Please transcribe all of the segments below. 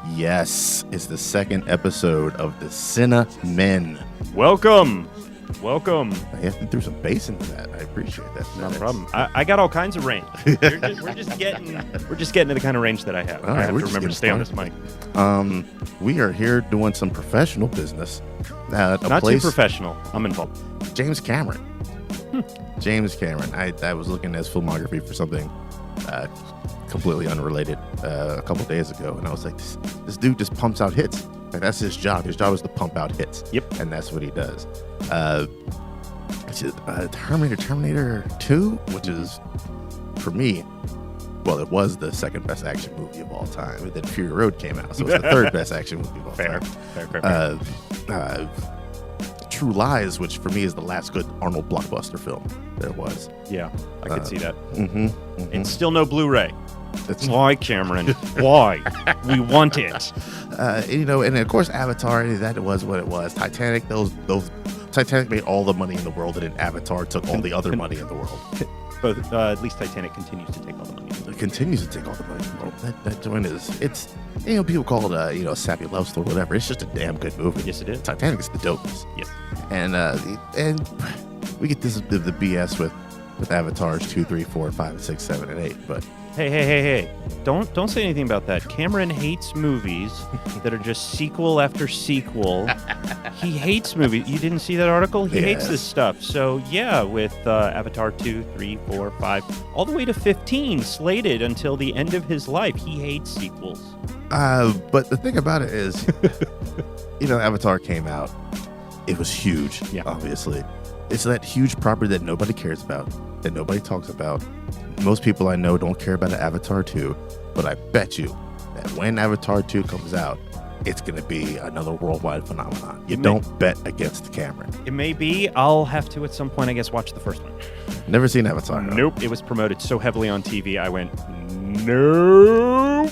Yes, it's the second episode of the Cine Men. Welcome. I have to throw some bass into that. I appreciate that. No problem. I got all kinds of range. We're just getting to the kind of range that I have. All right, I have we're to just remember to stay on this mic. We are here doing some professional business at a Not place. too professional. I'm involved. James Cameron. James Cameron. I was looking at his filmography for something completely unrelated a couple days ago, and I was like, this dude just pumps out hits. Like, that's his job. His job is to pump out hits. Yep. And that's what he does. Terminator 2, which is, for me, well, it was the second best action movie of all time. And then Fury Road came out, so it's the third best action movie of all time. Fair. True Lies, which for me is the last good Arnold blockbuster film there was. Yeah, I could see that. Mm-hmm. It's still no Blu-ray. It's Why, Cameron? Why? We want it. And of course Avatar, that was what it was. Titanic, those Titanic made all the money in the world, and then Avatar took all the other money in the world. But at least Titanic continues to take all the money. It continues to take all the money in the world. That joint people call it a sappy love story, whatever. It's just a damn good movie. Yes, it is. Titanic is the dopest. Yes. And we get the BS with Avatars 2, 3, 4, 5, 6, 7, and 8, but Hey. Don't say anything about that. Cameron hates movies that are just sequel after sequel. He hates movies. You didn't see that article? He hates this stuff. So, yeah, with Avatar 2, 3, 4, 5, all the way to 15 slated until the end of his life, he hates sequels. But the thing about it is, Avatar came out. It was huge, obviously. It's that huge property that nobody cares about, that nobody talks about. Most people I know don't care about Avatar 2, but I bet you that when Avatar 2 comes out, it's going to be another worldwide phenomenon. You don't bet against Cameron. It may be. I'll have to, at some point, I guess, watch the first one. Never seen Avatar. No. Nope. It was promoted so heavily on TV, I went, nope.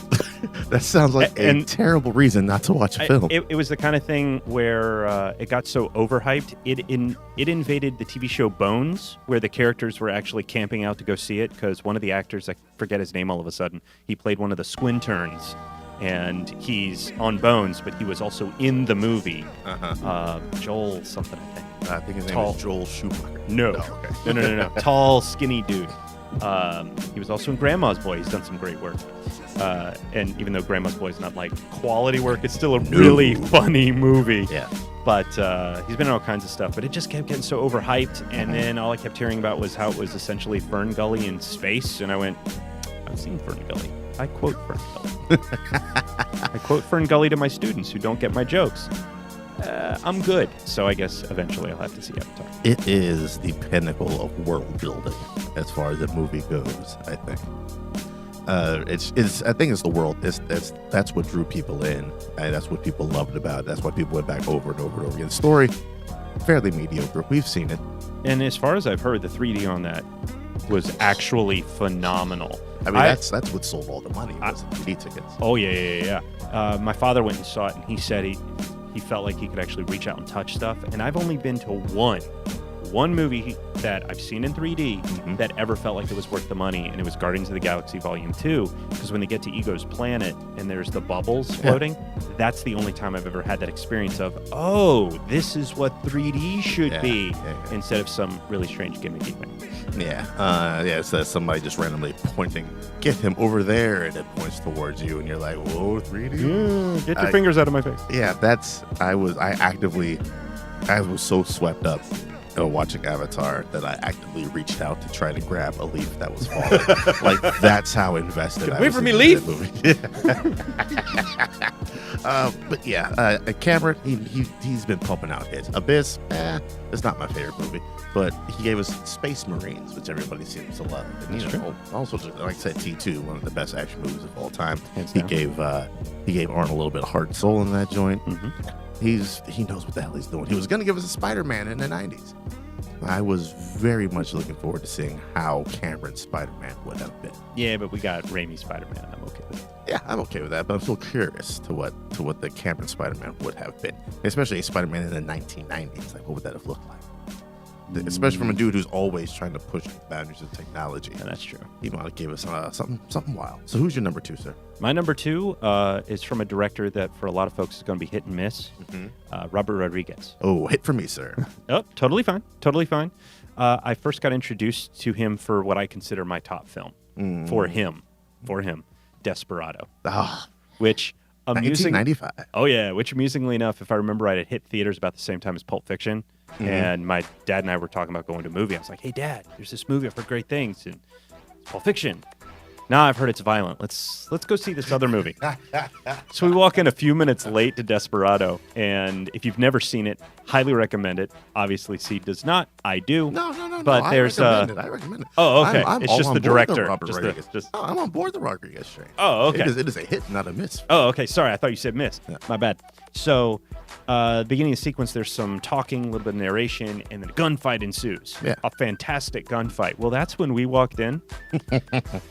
That sounds like a terrible reason not to watch a film. It was the kind of thing where it got so overhyped. It invaded the TV show Bones, where the characters were actually camping out to go see it, because one of the actors, I forget his name all of a sudden, he played one of the Squinterns, and he's on Bones, but he was also in the movie. Joel something, I think. I think his name is Joel Schumacher. No. Oh, okay. No. Tall, skinny dude. He was also in Grandma's Boy. He's done some great work. And even though Grandma's Boy is not like quality work, it's still a really funny movie. Yeah. But he's been in all kinds of stuff. But it just kept getting so overhyped. And then all I kept hearing about was how it was essentially Fern Gully in space. And I went, I've seen Fern Gully. I quote Fern Gully. I quote Fern Gully to my students who don't get my jokes. I'm good. So I guess eventually I'll have to see Avatar. It is the pinnacle of world building as far as the movie goes, I think. I think it's the world. That's what drew people in. That's what people loved about it. That's why people went back over and over and over again. The story, fairly mediocre. We've seen it. And as far as I've heard, the 3D on that was actually phenomenal. I mean, that's what sold all the money, was the 3D tickets. Oh, yeah. My father went and saw it, and he said he felt like he could actually reach out and touch stuff. And I've only been to one movie that I've seen in 3D that ever felt like it was worth the money, and it was Guardians of the Galaxy Volume 2, because when they get to Ego's planet and there's the bubbles floating, that's the only time I've ever had that experience of, oh, this is what 3D should be, instead of some really strange gimmicky thing. So somebody just randomly pointing, get him over there, and it points towards you, and you're like, whoa, 3D? Get your fingers out of my face. Yeah, I was so swept up watching Avatar that I actively reached out to try to grab a leaf that was falling. Like, that's how invested I was. Wait for me, leaf. But yeah, Cameron, he's been pumping out hits. Abyss, it's not my favorite movie, but he gave us Space Marines, which everybody seems to love. And also, like I said, T2, one of the best action movies of all time. He gave Arnold a little bit of heart and soul in that joint. He knows what the hell he's doing. He was going to give us a Spider-Man in the 90s. I was very much looking forward to seeing how Cameron's Spider-Man would have been. Yeah, but we got Raimi's Spider-Man, and I'm okay with it. Yeah, I'm okay with that, but I'm still curious to what the Cameron Spider-Man would have been, especially a Spider-Man in the 1990s. Like, what would that have looked like? especially from a dude who's always trying to push the boundaries of technology. And that's true. He might have gave us something wild. So who's your number 2, sir? My number 2 is from a director that for a lot of folks is going to be hit and miss. Robert Rodriguez. Oh, hit for me, sir. Oh, totally fine. Totally fine. I first got introduced to him for what I consider my top film. For him. Desperado. Which... 1995. Oh, yeah. Which, amusingly enough, if I remember right, it hit theaters about the same time as Pulp Fiction. And my dad and I were talking about going to a movie. I was like, hey, Dad, there's this movie. I've heard great things. And it's Pulp Fiction. Now I've heard it's violent. Let's go see this other movie. So we walk in a few minutes late to Desperado. And if you've never seen it, highly recommend it. Obviously, Seed does not. I do. No. But there's I recommend it. Oh, okay. I'm it's all just on the board director. No, I'm on board the Rodriguez train. Oh, okay. It is a hit, not a miss. Oh, okay. Sorry, I thought you said miss. Yeah. My bad. So, beginning of the sequence, there's some talking, a little bit of narration, and then a gunfight ensues. Yeah. A fantastic gunfight. Well, that's when we walked in.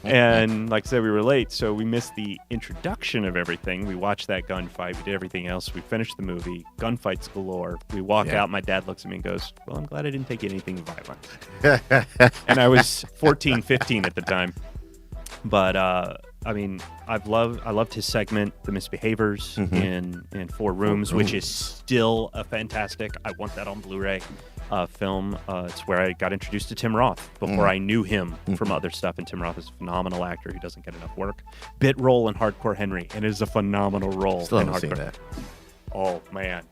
And like I said, we were late, so we missed the introduction of everything. We watched that gunfight. We did everything else. We finished the movie. Gunfights galore. We walk out. My dad looks at me and goes, well, I'm glad I didn't take anything violent. And I was 14, 15 at the time. But, I mean, I loved his segment, The Misbehaviors, in Four Rooms, which is still a fantastic, I want that on Blu-ray, film. It's where I got introduced to Tim Roth before I knew him from other stuff. And Tim Roth is a phenomenal actor who doesn't get enough work. Bit role in Hardcore Henry, and it is a phenomenal role Still in haven't seen Hardcore. that. Oh, man.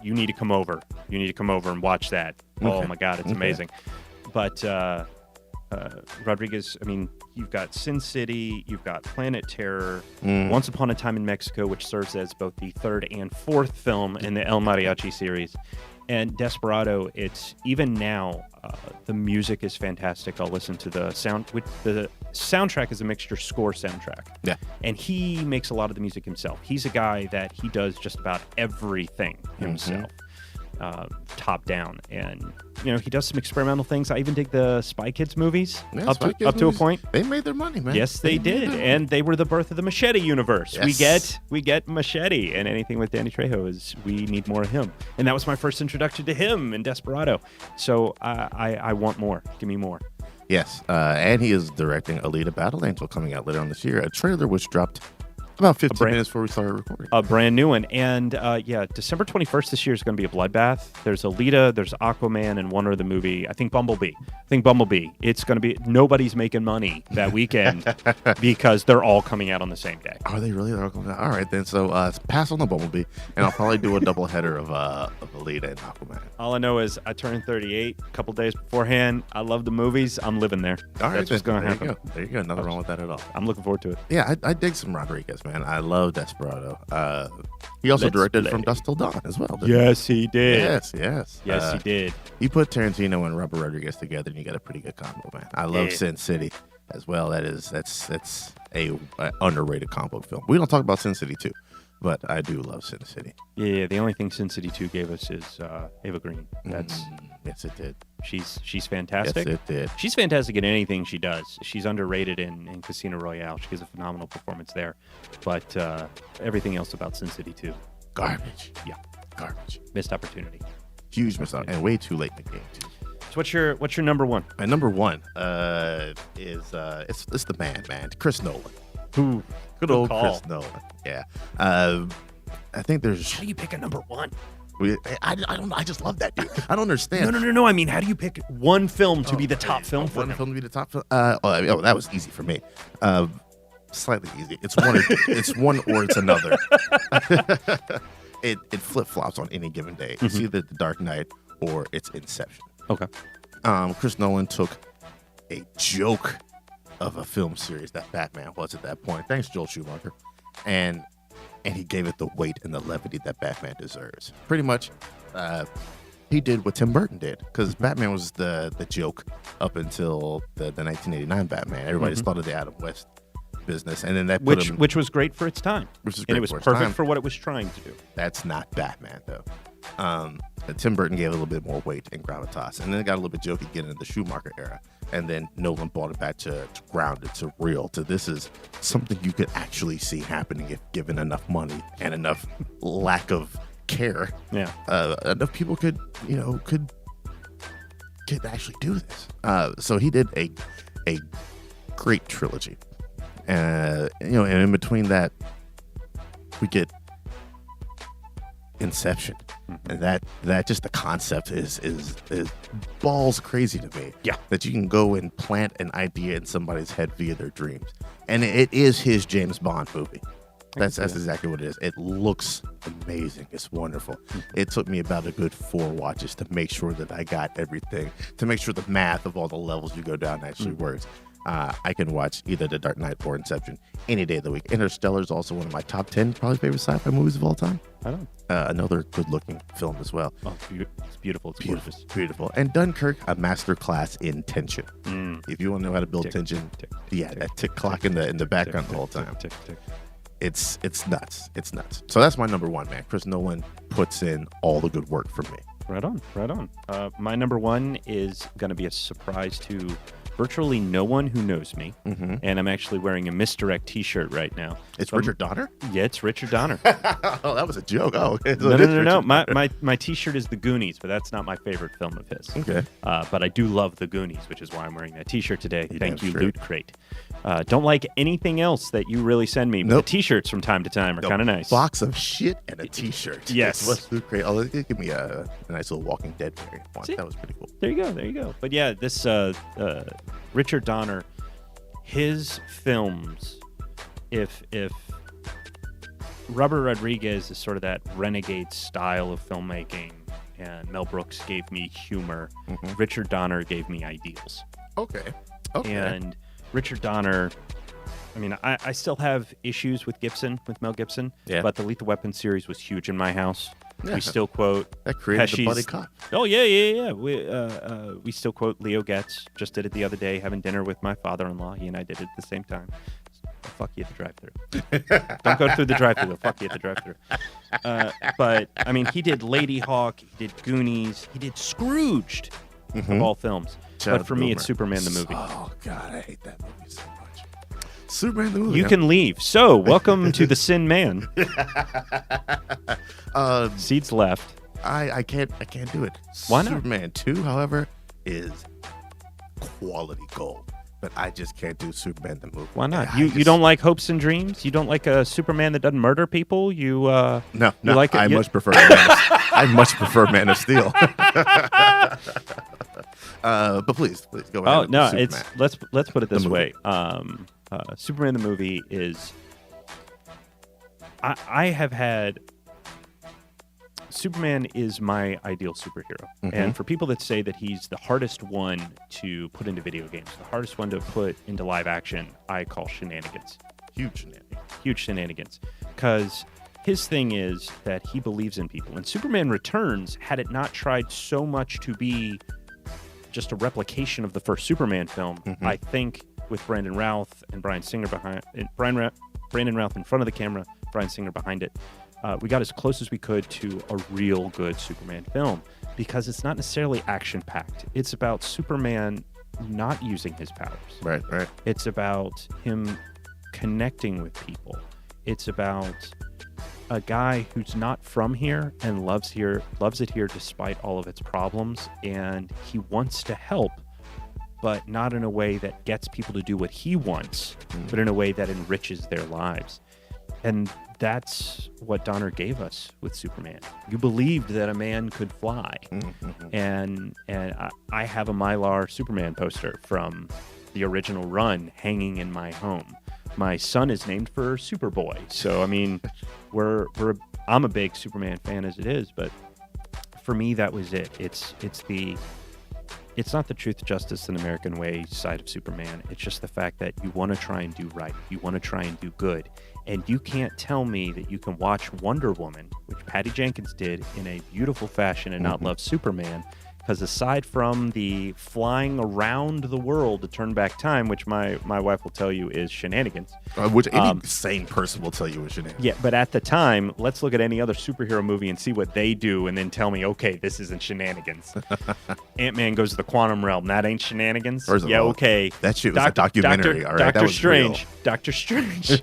You need to come over. You need to come over and watch that. Oh, my God. It's amazing. But Rodriguez, I mean, you've got Sin City, you've got Planet Terror, Once Upon a Time in Mexico, which serves as both the third and fourth film in the El Mariachi series. And Desperado, it's even now, the music is fantastic. I'll listen to the sound. The soundtrack is a mixture score soundtrack. Yeah. And he makes a lot of the music himself. He's a guy that he does just about everything himself. Top down, and he does some experimental things. I even dig the Spy Kids movies up to a point. They made their money, man. Yes, they did, and they were the birth of the Machete universe. Yes. We get Machete, and anything with Danny Trejo is we need more of him, and that was my first introduction to him in Desperado. So I want more. Give me more. Yes, and he is directing Alita: Battle Angel coming out later on this year. A trailer which dropped about 15 minutes before we started recording. A brand new one. And December 21st this year is going to be a bloodbath. There's Alita, there's Aquaman, and one other movie. I think Bumblebee. It's going to be, nobody's making money that weekend because they're all coming out on the same day. Are they really? They're all coming out? All right, then. So pass on the Bumblebee, and I'll probably do a double header of Alita and Aquaman. All I know is I turned 38 a couple days beforehand. I love the movies. I'm living there. All right, that's what's going to happen. There you go. Nothing wrong with that at all. I'm looking forward to it. Yeah, I dig some Rodriguez, man. I love Desperado. He also directed From Dusk Till Dawn as well. Yes, he did. Yes. Yes, he did. You put Tarantino and Robert Rodriguez together, and you got a pretty good combo, man. I love Sin City as well. That's a underrated combo film. We don't talk about Sin City 2, but I do love Sin City. Yeah. The only thing Sin City 2 gave us is Ava Green. Yes, it did. She's fantastic. Yes, it did. She's fantastic in anything she does. She's underrated in Casino Royale. She gives a phenomenal performance there. But everything else about Sin City 2. Garbage. Yeah. Garbage. Missed opportunity. Huge missed opportunity. And way too late in the game, too. So what's your number one? My number one is it's the man, Chris Nolan. Ooh, good old Chris Nolan. Yeah. I think there's. How do you pick a number one? I don't know. I just love that dude. I don't understand. No. I mean, how do you pick one film to be the top film for him? One film to be the top film? That was easy for me. Slightly easy. It's one or it's another. It flip flops on any given day. It's either The Dark Knight or it's Inception. Okay. Chris Nolan took a joke of a film series that Batman was at that point. Thanks, Joel Schumacher, and he gave it the weight and the levity that Batman deserves. Pretty much, he did what Tim Burton did, because Batman was the joke up until the 1989 Batman. Everybody just thought of the Adam West business, and then that which was great for its time, and it was perfect for what it was trying to do. That's not Batman, though. Tim Burton gave it a little bit more weight and gravitas, and then it got a little bit jokey getting into the Schumacher era, and then Nolan brought it back to grounded, to real, to this is something you could actually see happening if given enough money and enough lack of care. Yeah, enough people could could actually do this. So he did a great trilogy. And in between that, we get Inception. And that just the concept is balls crazy to me. Yeah. That you can go and plant an idea in somebody's head via their dreams. And it is his James Bond movie. That's exactly what it is. It looks amazing. It's wonderful. It took me about a good 4 watches to make sure that I got everything, to make sure the math of all the levels you go down actually works. I can watch either The Dark Knight or Inception any day of the week. Interstellar is also one of my top 10 probably favorite sci-fi movies of all time. Another good-looking film as well. Oh, it's beautiful. It's gorgeous. Beautiful. And Dunkirk, a master class in tension. If you want to know how to build tension, that tick clock in the background the whole time. Tick. It's nuts. It's nuts. So that's my number one, man. Chris Nolan puts in all the good work for me. Right on. My number one is going to be a surprise to virtually no one who knows me, and I'm actually wearing a Misdirect T-shirt right now. It's Richard Donner? Yeah, it's Richard Donner. Oh, that was a joke. Oh, okay. So No. My T-shirt is The Goonies, but that's not my favorite film of his. Okay. But I do love The Goonies, which is why I'm wearing that T-shirt today. Thank you, straight. Loot Crate. Don't like anything else that you really send me. But the T-shirts from time to time are kind of nice. Box of shit and a T-shirt. Yes. What's Loot Crate? Oh, they give me a nice little Walking Dead variant one. That was pretty cool. There you go. But yeah, this Richard Donner, his films, if Robert Rodriguez is sort of that renegade style of filmmaking, and Mel Brooks gave me humor, Richard Donner gave me ideals. Okay. And Richard Donner, I mean, I still have issues with Mel Gibson, but the Lethal Weapon series was huge in my house. Yeah. We still quote that created Pesci's, the buddy cop. Oh yeah. We still quote Leo Getz. Just did it the other day, having dinner with my father-in-law. He and I did it at the same time. Fuck you at the drive-thru. Don't go through the drive-thru. Fuck you at the drive-thru. But I mean, he did Lady Hawk. He did Goonies. He did Scrooged, of all films. But for me, it's Superman the movie. Oh God, I hate that movie so much. Superman the movie. You can leave. So, welcome to the Cine Man. Seats left. I can't do it. Why not? Superman 2, however, is quality gold. But I just can't do Superman the movie. Why not? You don't like hopes and dreams? You don't like a Superman that doesn't murder people? No. Like I much prefer I much prefer Man of Steel. But please go ahead. Oh no, it's let's put it this way. Superman the movie is. I have had. Superman is my ideal superhero. And for people that say that he's the hardest one to put into video games, the hardest one to put into live action, I call shenanigans. Huge shenanigans. Because his thing is that he believes in people. And Superman Returns, had it not tried so much to be just a replication of the first Superman film, I think with Brandon Routh and Bryan Singer behind it, Brandon Routh in front of the camera, Bryan Singer behind it, we got as close as we could to a real good Superman film, because it's not necessarily action-packed. It's about Superman not using his powers. Right. It's about him connecting with people. It's about a guy who's not from here and loves it here despite all of its problems, and he wants to help, but not in a way that gets people to do what he wants, but in a way that enriches their lives. And that's what Donner gave us with Superman. You believed that a man could fly. And I have a Mylar Superman poster from the original run hanging in my home. My son is named for Superboy. So, I mean, I'm a big Superman fan as it is, but for me, that was it. It's not the truth, justice, and American way side of Superman. It's just the fact that you want to try and do right. You want to try and do good. And you can't tell me that you can watch Wonder Woman, which Patty Jenkins did in a beautiful fashion, and not love Superman. Because aside from the flying around the world to turn back time, which my wife will tell you is shenanigans. Which any sane person will tell you is shenanigans. Yeah, but at the time, let's look at any other superhero movie and see what they do, and then tell me, okay, this isn't shenanigans. Ant-Man goes to the quantum realm. That ain't shenanigans? First of all, okay. That shit was a documentary, all right? Doctor Strange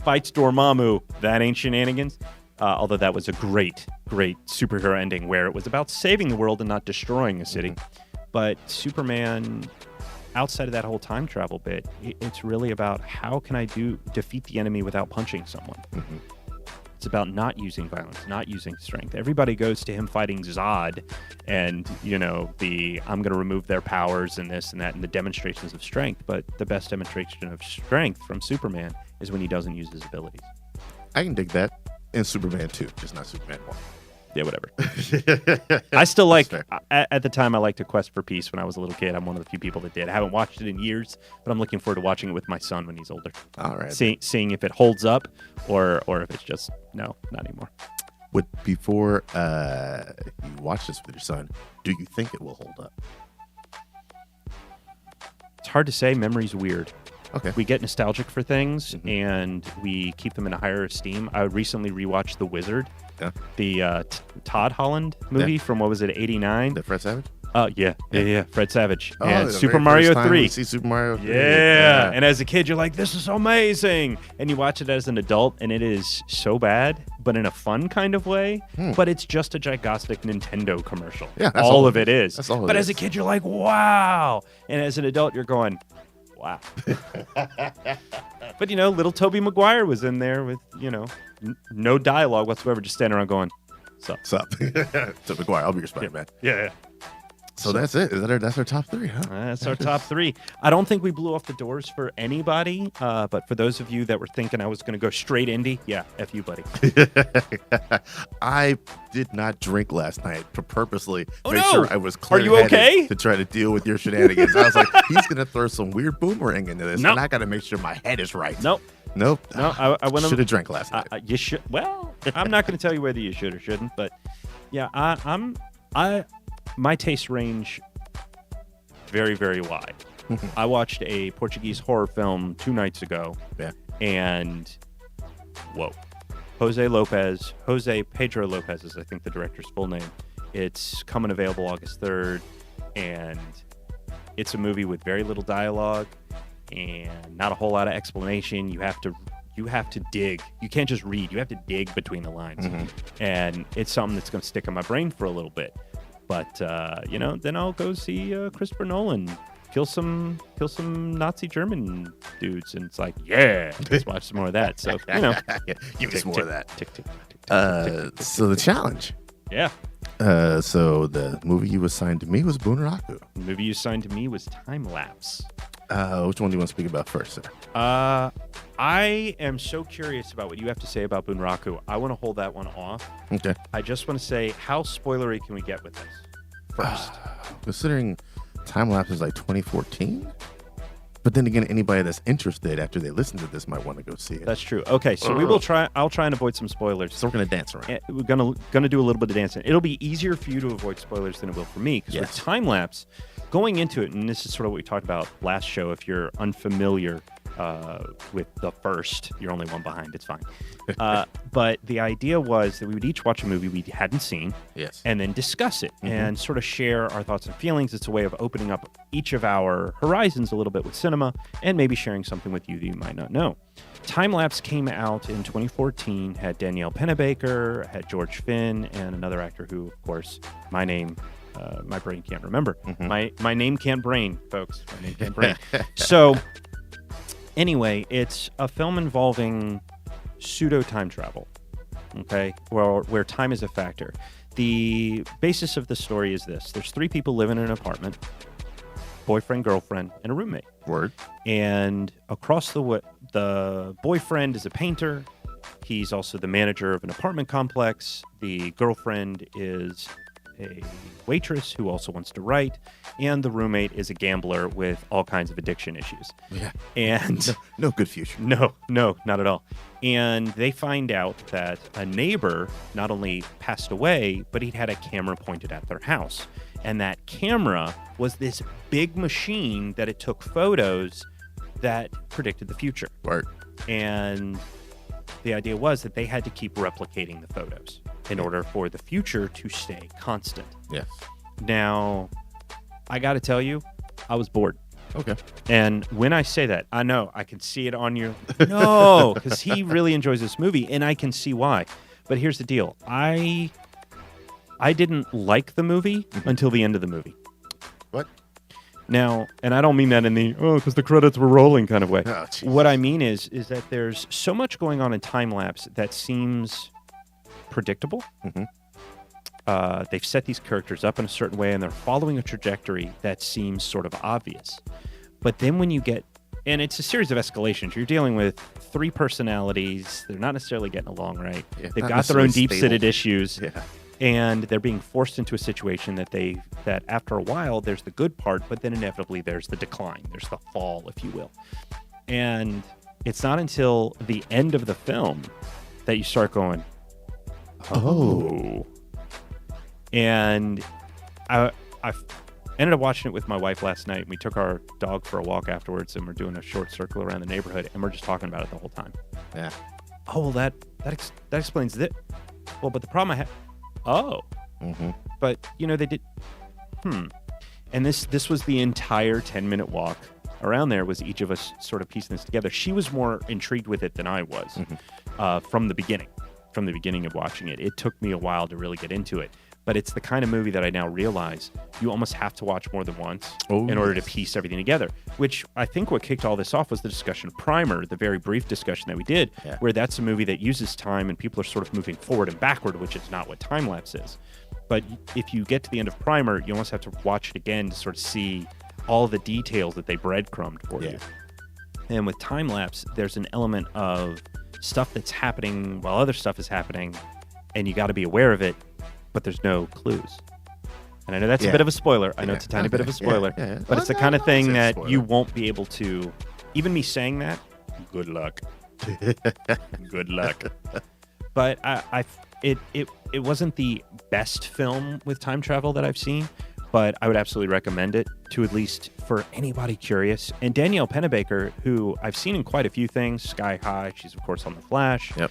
fights Dormammu. That ain't shenanigans? Although that was a great superhero ending where it was about saving the world and not destroying a city. But Superman, outside of that whole time travel bit, it's really about how can I defeat the enemy without punching someone. Mm-hmm. It's about not using violence, not using strength. Everybody goes to him fighting Zod and, I'm going to remove their powers and this and that and the demonstrations of strength. But the best demonstration of strength from Superman is when he doesn't use his abilities. I can dig that in Superman 2, just not Superman 1. Yeah, whatever. I still like, at the time, I liked A Quest for Peace when I was a little kid. I'm one of the few people that did. I haven't watched it in years, but I'm looking forward to watching it with my son when he's older. All right. Seeing if it holds up or if it's just, no, not anymore. Before you watch this with your son, do you think it will hold up? It's hard to say. Memory's weird. Okay. We get nostalgic for things, and we keep them in a higher esteem. I recently rewatched The Wizard, the Todd Holland movie from, what was it, 89? The Fred Savage? Yeah, Fred Savage. Oh, and the Super very Mario first time 3. we see Super Mario 3. Yeah. And as a kid, you're like, this is amazing. And you watch it as an adult, and it is so bad, but in a fun kind of way. But it's just a gigantic Nintendo commercial. Yeah, that's all of it is. That's all but it as is. a kid, you're like, wow. And as an adult, you're going, wow. But, little Tobey Maguire was in there with, no dialogue whatsoever, just standing around going, sup. So, McGuire, I'll be your Spider-Man. Yeah. So that's it. That's our top 3, huh? That's our top 3. I don't think we blew off the doors for anybody, but for those of you that were thinking I was going to go straight indie, yeah, F you, buddy. I did not drink last night to purposely make no. sure I was Are you clear-headed okay? to try to deal with your shenanigans. I was like, he's going to throw some weird boomerang into this, Nope. and I got to make sure my head is right. Nope. No, I went should have drank last night. You should. Well, I'm not going to tell you whether you should or shouldn't, but yeah, my taste range very, very wide. I watched a Portuguese horror film 2 nights ago. Yeah. And whoa. Jose Pedro Lopez is, I think, the director's full name. It's coming available August 3rd, and it's a movie with very little dialogue and not a whole lot of explanation. You have to dig. You can't just read. You have to dig between the lines. And it's something that's going to stick in my brain for a little bit. But then I'll go see Christopher Nolan kill some Nazi German dudes, and it's like, yeah, let's watch some more of that. So give me some more of that. Tick, tick, tick, tick, tick, So the challenge. yeah. So the movie you assigned to me was Bunraku. The movie you assigned to me was Time Lapse. Which one do you want to speak about first, sir? I am so curious about what you have to say about Bunraku. I want to hold that one off. Okay. I just want to say, how spoilery can we get with this first? Considering Time Lapse is like 2014, but then again, anybody that's interested after they listen to this might want to go see it. That's true. Okay, so we will try. I'll try and avoid some spoilers. So we're gonna dance around. We're gonna do a little bit of dancing. It'll be easier for you to avoid spoilers than it will for me, because with Time Lapse, going into it, and this is sort of what we talked about last show. If you're unfamiliar with the first, you're only one behind. It's fine. But the idea was that we would each watch a movie we hadn't seen, and then discuss it and sort of share our thoughts and feelings. It's a way of opening up each of our horizons a little bit with cinema, and maybe sharing something with you that you might not know. Time Lapse came out in 2014, had Danielle Pennebaker, had George Finn, and another actor who, of course, my brain can't remember. My name can't brain, folks. My name can't brain. So anyway, it's a film involving pseudo time travel, okay, where time is a factor. The basis of the story is this. There's 3 people living in an apartment, boyfriend, girlfriend, and a roommate. Word. And across the boyfriend is a painter. He's also the manager of an apartment complex. The girlfriend is a waitress who also wants to write, and the roommate is a gambler with all kinds of addiction issues. Yeah. And no good future. No, not at all. And they find out that a neighbor not only passed away, but he'd had a camera pointed at their house. And that camera was this big machine that it took photos that predicted the future. Right. And the idea was that they had to keep replicating the photos in order for the future to stay constant. Yes. Now, I got to tell you, I was bored. Okay. And when I say that, I know I can see it on your no, because he really enjoys this movie, and I can see why. But here's the deal: I didn't like the movie until the end of the movie. What? Now, and I don't mean that in the, because the credits were rolling kind of way. Oh, geez. What I mean is that there's so much going on in time-lapse that seems predictable. Mm-hmm. They've set these characters up in a certain way, and they're following a trajectory that seems sort of obvious. But then when you get, and it's a series of escalations. You're dealing with 3 personalities. They're not necessarily getting along right. Yeah, They've not got their own necessarily deep-seated stable. issues. Yeah. And they're being forced into a situation that after a while, there's the good part, but then inevitably there's the decline. There's the fall, if you will. And it's not until the end of the film that you start going, oh. And I ended up watching it with my wife last night. We took our dog for a walk afterwards, and we're doing a short circle around the neighborhood, and we're just talking about it the whole time. Yeah. Oh, well, that explains it. Well, but the problem I had... Oh. Mm-hmm. But, they did... And this was the entire 10-minute walk around there, was each of us sort of piecing this together. She was more intrigued with it than I was from the beginning. From the beginning of watching it. It took me a while to really get into it. But it's the kind of movie that I now realize you almost have to watch more than once in order to piece everything together, which I think what kicked all this off was the discussion of Primer, the very brief discussion that we did, where that's a movie that uses time and people are sort of moving forward and backward, which is not what time-lapse is. But if you get to the end of Primer, you almost have to watch it again to sort of see all the details that they breadcrumbed for you. And with time-lapse, there's an element of stuff that's happening while other stuff is happening, and you got to be aware of it, but there's no clues. And I know that's a bit of a spoiler. I know it's a tiny bit of a spoiler. But it's the kind of thing that you won't be able to... Even me saying that, good luck. Good luck. But it wasn't the best film with time travel that I've seen, but I would absolutely recommend it to at least for anybody curious. And Danielle Pennebaker, who I've seen in quite a few things, Sky High, she's of course on The Flash. Yep.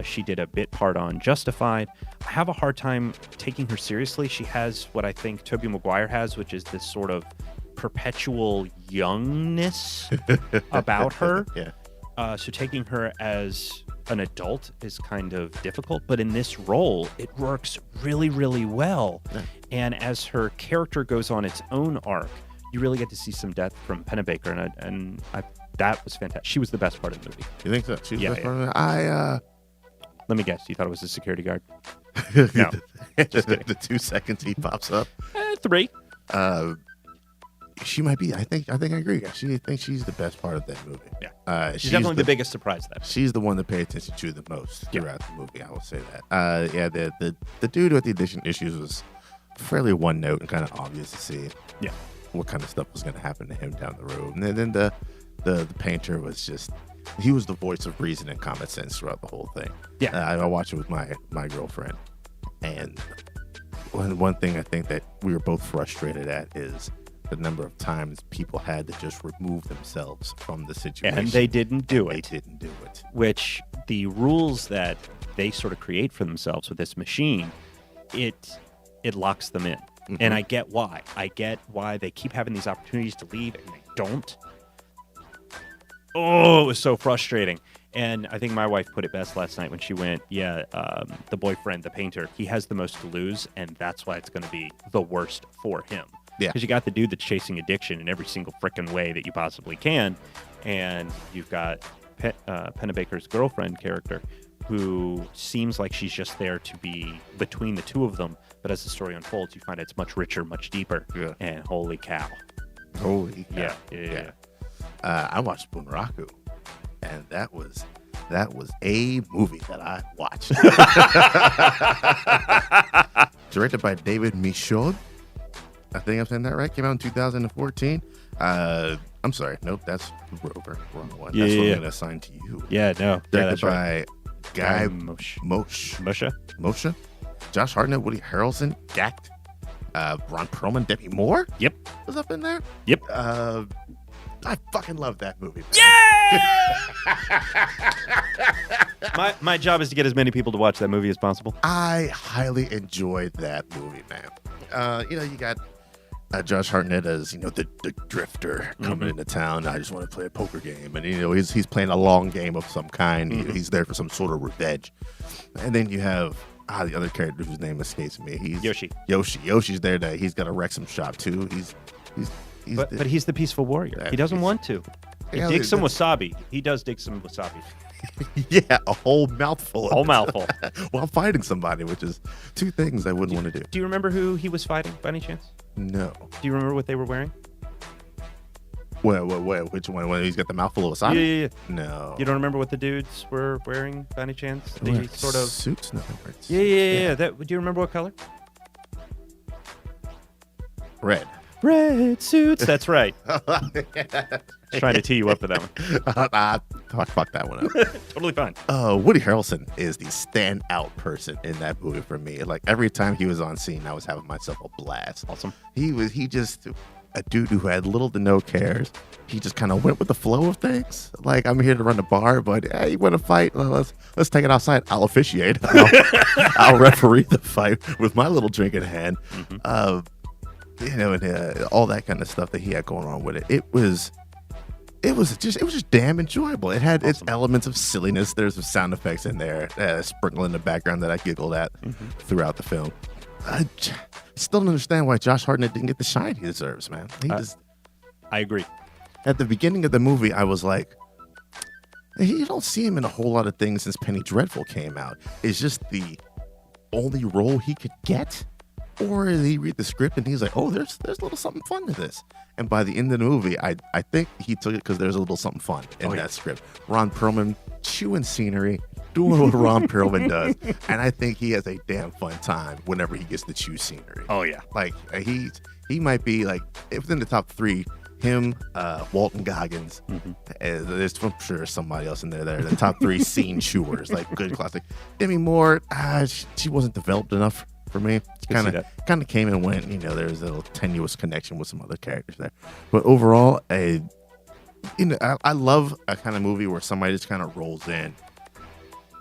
She did a bit part on Justified. I have a hard time taking her seriously. She has what I think Tobey Maguire has, which is this sort of perpetual youngness about her. So taking her as an adult is kind of difficult, but in this role, it works really, really well. And as her character goes on its own arc, you really get to see some depth from Pennebaker, and that was fantastic. She was the best part of the movie. You think so? She's the best part of it? Let me guess. You thought it was a security guard? No. The 2 seconds he pops up. 3. She might be. I think I agree. I think she's the best part of that movie. Yeah. She's definitely the biggest surprise there. She's the one to pay attention to the most throughout the movie. I will say that. The dude with the addiction issues was fairly one note and kind of obvious to see. Yeah. What kind of stuff was going to happen to him down the road, and then the painter was just. He was the voice of reason and common sense throughout the whole thing. Yeah. I watched it with my girlfriend, and one thing I think that we were both frustrated at is the number of times people had to just remove themselves from the situation. And they didn't do it. They didn't do it. Which the rules that they sort of create for themselves with this machine, it locks them in. Mm-hmm. And I get why. I get why they keep having these opportunities to leave and they don't. Oh, it was so frustrating. And I think my wife put it best last night when she went, the boyfriend, the painter, he has the most to lose, and that's why it's going to be the worst for him. Yeah. Because you got the dude that's chasing addiction in every single frickin' way that you possibly can, and you've got Pennebaker's girlfriend character, who seems like she's just there to be between the two of them, but as the story unfolds, you find it's much richer, much deeper, and holy cow. Holy cow. Yeah. I watched Bunraku, and that was a movie that I watched. Directed by David Michaud. I think I'm saying that right. Came out in 2014. I'm sorry. Nope, that's Rover. Wrong one. That's what I'm going to assign to you. Yeah, no. Directed by right. Guy Moshe. Josh Hartnett, Woody Harrelson, Gact, Ron Perlman, Debbie Moore. Yep. Was up in there. Yep. I fucking love that movie. Yeah! my job is to get as many people to watch that movie as possible. I highly enjoyed that movie, man. You got Josh Hartnett as the drifter coming into town. I just want to play a poker game, and he's playing a long game of some kind. He's there for some sort of revenge. And then you have the other character whose name escapes me. He's Yoshi. Yoshi's there. He's got to wreck some shop too. But he's the peaceful warrior. He doesn't want to. He Yeah, digs some wasabi. He does dig some wasabi. Yeah, a whole mouthful. Whole mouthful. While fighting somebody, which is two things I wouldn't want to do. Do you remember who he was fighting by any chance? No. Do you remember what they were wearing? Wait, which one? When he's got the mouthful of wasabi? Yeah. No. You don't remember what the dudes were wearing by any chance? They They wear sort of. suits. No, Yeah. Do you remember what color? Red. Red suits. That's right. Trying to tee you up for that one. Fuck that one up. Totally fine. Woody Harrelson is the standout person in that movie for me. Like every time he was on scene, I was having myself a blast. Awesome. He just a dude who had little to no cares. He just kind of went with the flow of things. Like, I'm here to run the bar, but hey, you want to fight? Well, let's take it outside. I'll officiate. I'll referee the fight with my little drink in hand. Mm-hmm. And all that kind of stuff that he had going on with it. It was just damn enjoyable. It had its elements of silliness. There's some sound effects in there, sprinkle in the background that I giggled at throughout the film. I still don't understand why Josh Hartnett didn't get the shine he deserves, man. I agree. At the beginning of the movie, I was like, you don't see him in a whole lot of things since Penny Dreadful came out. It's just the only role he could get. Or did he read the script and he's like, oh, there's a little something fun to this. And by the end of the movie, I think he took it because there's a little something fun in that script. Ron Perlman chewing scenery, doing what Ron Perlman does. And I think he has a damn fun time whenever he gets to chew scenery. Oh, yeah. Like, he might be like, within the top three, him, Walton Goggins. There's, I'm sure there's somebody else in there that are the top three scene chewers, like good classic. Demi Moore, she wasn't developed enough for me. Kind of came and went. There's a little tenuous connection with some other characters there, but overall, I love a kind of movie where somebody just kind of rolls in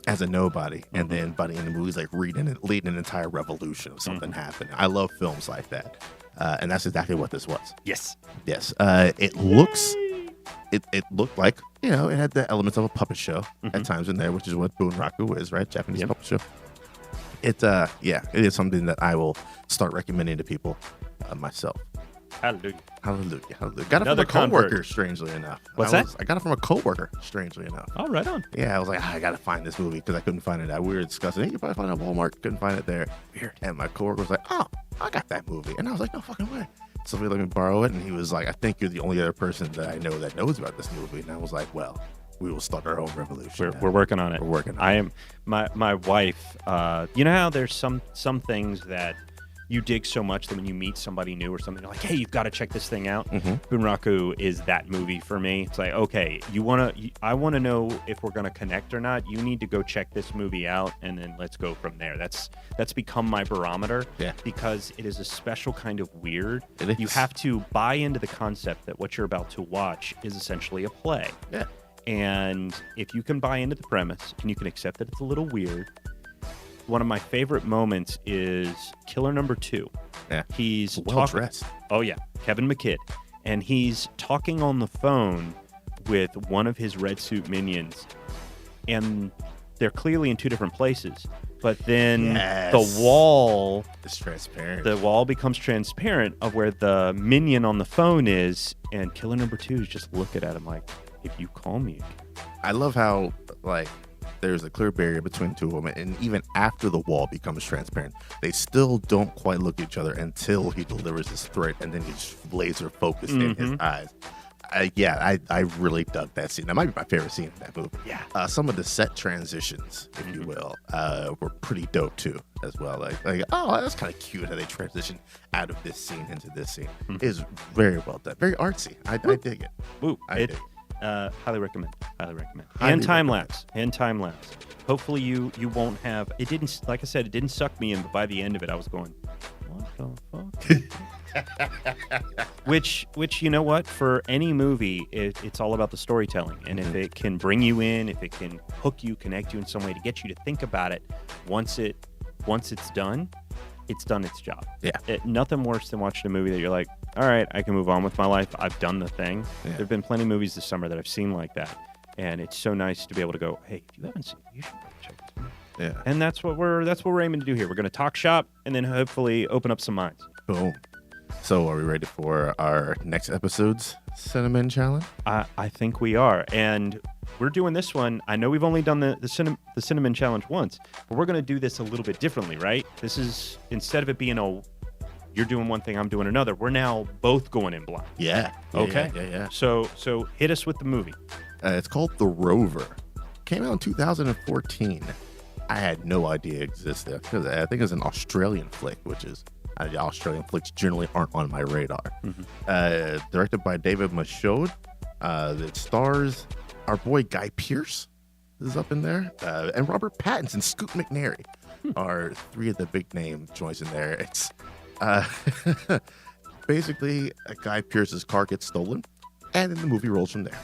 as a nobody, and then by the end of the movie, is like leading an entire revolution of something happening. I love films like that, and that's exactly what this was. Yes. It looked like it had the elements of a puppet show at times in there, which is what Bunraku is, right? Japanese puppet show. It is something that I will start recommending to people myself. Hallelujah. Got it Another from a coworker, convert. strangely enough. What's that? I got it from a coworker, strangely enough. Oh, right on. Yeah, I was like, I got to find this movie because I couldn't find it. We were discussing, hey, you probably find it at Walmart. Couldn't find it there. Weird. And my coworker was like, oh, I got that movie. And I was like, no fucking way. So he let me borrow it. And he was like, I think you're the only other person that I know that knows about this movie. And I was like, well, we will start our own revolution. We're working on it. We're working on it. I am my wife. You know how there's some things that you dig so much that when you meet somebody new or something, you're like, hey, you've got to check this thing out. Bunraku is that movie for me. It's like, okay, I want to know if we're gonna connect or not. You need to go check this movie out, and then let's go from there. That's become my barometer. Yeah. Because it is a special kind of weird. It is. You have to buy into the concept that what you're about to watch is essentially a play. Yeah. And if you can buy into the premise and you can accept that it's a little weird, one of my favorite moments is Killer Number 2. Yeah. He's well dressed. Oh yeah, Kevin McKidd, and he's talking on the phone with one of his red suit minions, and they're clearly in two different places. But then the wall is transparent. The wall becomes transparent of where the minion on the phone is, and Killer Number 2 is just looking at him like, if you call me again. I love how, like, there's a clear barrier between the two of them, and even after the wall becomes transparent, they still don't quite look at each other until he delivers his threat, and then he's laser focused in his eyes. I really dug that scene. That might be my favorite scene in that movie. Yeah. Some of the set transitions, if you will, were pretty dope too, as well. Like, oh, that's kind of cute how they transition out of this scene into this scene. It's very well done, very artsy. I dig it. Woo! I dig it. Highly recommend. And time lapse. Hopefully you won't have. It didn't. Like I said, it didn't suck me in. But by the end of it, I was going, what the fuck? which you know what? For any movie, it's all about the storytelling. And if it can bring you in, if it can hook you, connect you in some way to get you to think about it, once it's done its job. Yeah. Nothing worse than watching a movie that you're like, all right, I can move on with my life. I've done the thing. Yeah. There have been plenty of movies this summer that I've seen like that. And it's so nice to be able to go, hey, if you haven't seen it, you should probably check this movie. Yeah. And that's what we're aiming to do here. We're going to talk shop and then hopefully open up some minds. Boom. So, are we ready for our next episode's Cine Men Challenge? I think we are. And we're doing this one. I know we've only done the Cine Men Challenge once, but we're going to do this a little bit differently, right? This is, instead of it being you're doing one thing, I'm doing another, we're now both going in blind. Yeah. Okay. Yeah. So hit us with the movie. It's called The Rover. Came out in 2014. I had no idea it existed because I think it's an Australian flick, which is Australian flicks generally aren't on my radar. Directed by David Michaud. It stars our boy Guy Pearce is up in there, and Robert Pattinson, Scoot McNairy are three of the big name joints in there. It's basically Guy Pearce's car gets stolen, and then the movie rolls from there.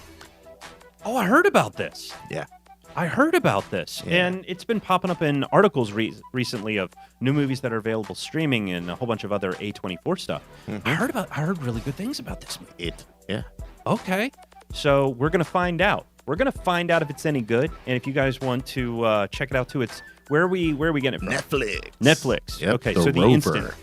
Oh, I heard about this. Yeah. I heard about this, and it's been popping up in articles recently of new movies that are available streaming and a whole bunch of other A24 stuff. I heard really good things about this movie. Yeah. Okay, so we're gonna find out. We're gonna find out if it's any good, and if you guys want to check it out too, it's where are we getting it from? Netflix. Yep, okay, The so the Rover. instant.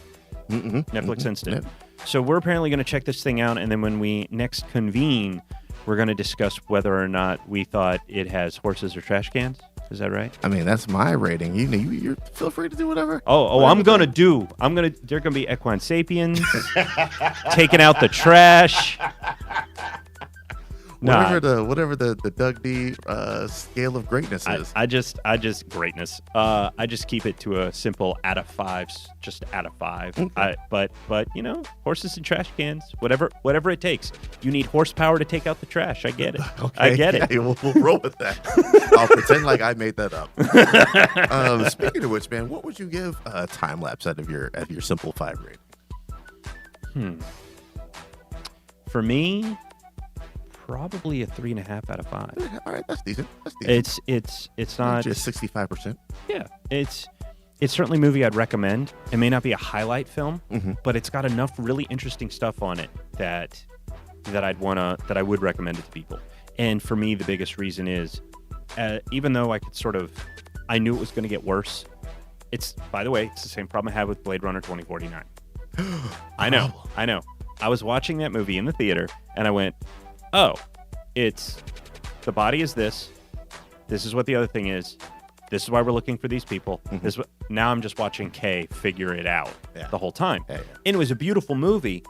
Netflix instant. Yep. So we're apparently gonna check this thing out, and then when we next convene, we're going to discuss whether or not we thought it has horses or trash cans. Is that right? I mean, that's my rating. You feel free to do whatever. I'm going to they're going to be equine sapiens, taking out the trash. Whatever the Doug D scale of greatness is. I just greatness. I just keep it to a simple out of 5s, just out of 5. Okay. But horses and trash cans, whatever it takes. You need horsepower to take out the trash. I get it. Okay. I get it. Yeah, we'll roll with that. I'll pretend like I made that up. Speaking of which, man, what would you give time lapse out of your simple 5 rating? For me, probably a 3.5 out of 5. All right, that's decent. It's not just 65%. Yeah, it's certainly a movie I'd recommend. It may not be a highlight film, but it's got enough really interesting stuff on it that I would recommend it to people. And for me, the biggest reason is, even though I knew it was going to get worse. By the way, it's the same problem I had with Blade Runner 2049. I know. I was watching that movie in the theater, and I went, oh, it's the body is this. This is what the other thing is. This is why we're looking for these people. Now I'm just watching Kay figure it out the whole time. Yeah. And it was a beautiful movie,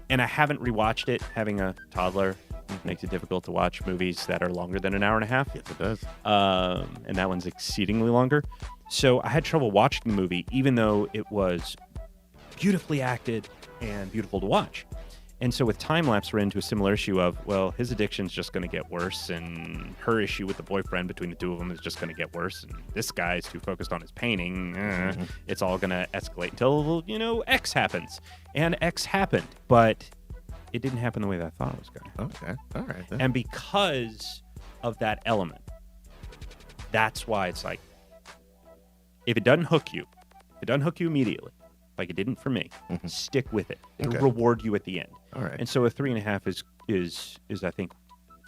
and I haven't rewatched it. Having a toddler makes it difficult to watch movies that are longer than an hour and a half. Yes, it does. And that one's exceedingly longer. So I had trouble watching the movie, even though it was beautifully acted and beautiful to watch. And so with Time Lapse, we're into a similar issue of, well, his addiction's just going to get worse, and her issue with the boyfriend between the two of them is just going to get worse, and this guy's too focused on his painting. It's all going to escalate until, X happens. And X happened, but it didn't happen the way that I thought it was going to. Okay, all right then. And because of that element, that's why it's like, if it doesn't hook you immediately, like it didn't for me, stick with it. It'll reward you at the end. All right. And so a 3.5 is I think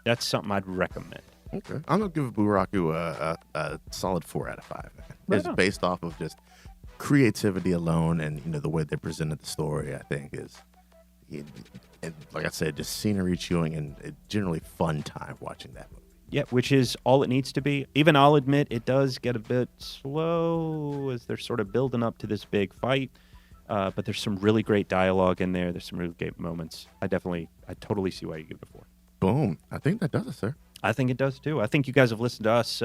that's something I'd recommend. Okay. I'm gonna give Buraku a solid 4 out of 5. It's based off of just creativity alone, and the way they presented the story. I think and like I said, just scenery chewing and a generally fun time watching that movie. Yeah, which is all it needs to be. Even I'll admit it does get a bit slow as they're sort of building up to this big fight. But there's some really great dialogue in there. There's some really great moments. I totally see why you give it a 4. Boom. I think that does it, sir. I think it does too. I think you guys have listened to us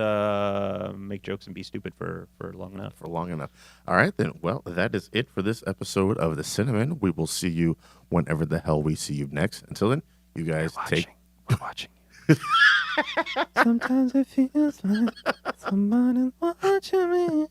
make jokes and be stupid for long enough. All right, then. Well, that is it for this episode of The Cine Men. We will see you whenever the hell we see you next. Until then, you guys We're watching you. Sometimes it feels like somebody's watching me.